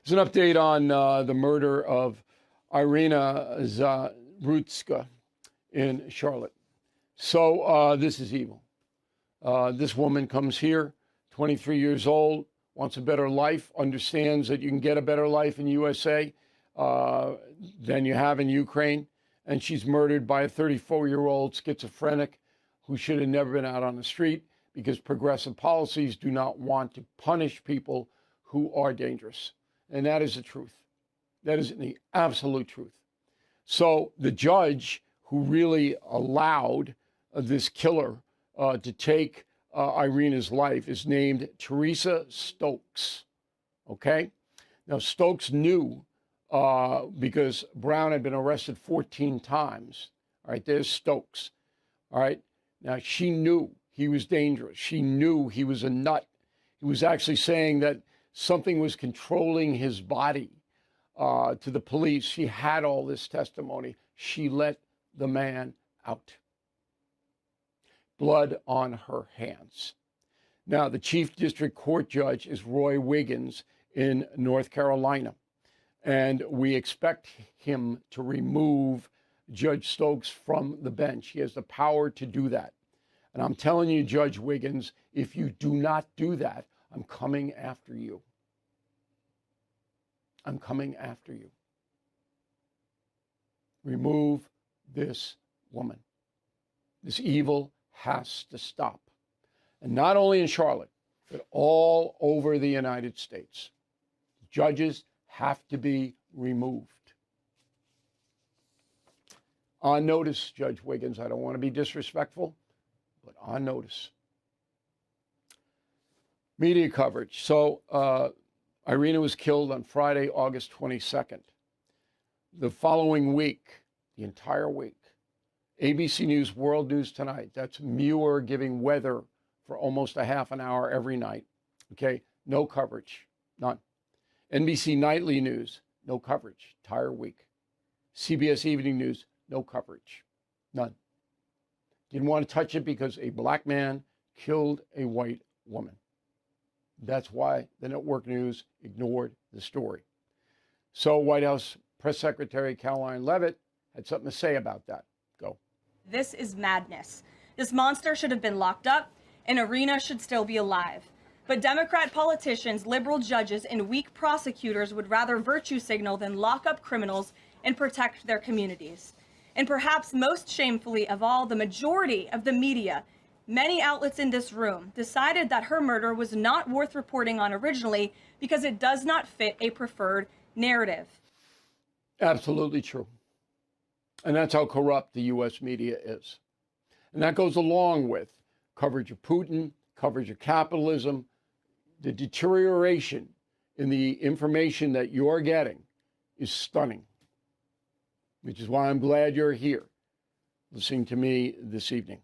There's an update on the murder of Iryna Zarutska in Charlotte. So this is evil. This woman comes here, 23 years old, wants a better life, understands that you can get a better life in USA than you have in Ukraine. And she's murdered by a 34-year-old schizophrenic who should have never been out on the street because progressive policies do not want to punish people who are dangerous. And that is the truth. That is the absolute truth. So the judge who really allowed this killer to take Iryna's life is named Teresa Stokes. Okay? Now, Stokes knew because Brown had been arrested 14 times. All right, there's Stokes. All right? Now, she knew he was dangerous. She knew he was a nut. He was actually saying that something was controlling his body to the police. She had all this testimony. She let the man out. Blood on her hands. Now, the chief district court judge is Roy Wiggins in North Carolina, and we expect him to remove Judge Stokes from the bench. He has the power to do that. And I'm telling you, Judge Wiggins, if you do not do that, I'm coming after you. I'm coming after you. Remove this woman. This evil has to stop. And not only in Charlotte, but all over the United States. Judges have to be removed. On notice, Judge Wiggins, I don't want to be disrespectful, but on notice. Media coverage. So Iryna was killed on Friday, August 22nd. The following week, the entire week, ABC News, World News Tonight, that's Muir giving weather for almost a half an hour every night. Okay, no coverage, none. NBC Nightly News, no coverage, entire week. CBS Evening News, no coverage, none. Didn't want to touch it because a black man killed a white woman. That's why the network news ignored the story. So White House Press Secretary Caroline Leavitt had something to say about that. Go. This is madness. This monster should have been locked up, and Iryna should still be alive. But Democrat politicians, liberal judges, and weak prosecutors would rather virtue signal than lock up criminals and protect their communities. And perhaps most shamefully of all, the majority of the media, many outlets in this room, decided that her murder was not worth reporting on originally because it does not fit a preferred narrative. Absolutely true. And that's how corrupt the U.S. media is. And that goes along with coverage of Putin, coverage of capitalism. The deterioration in the information that you're getting is stunning, which is why I'm glad you're here listening to me this evening.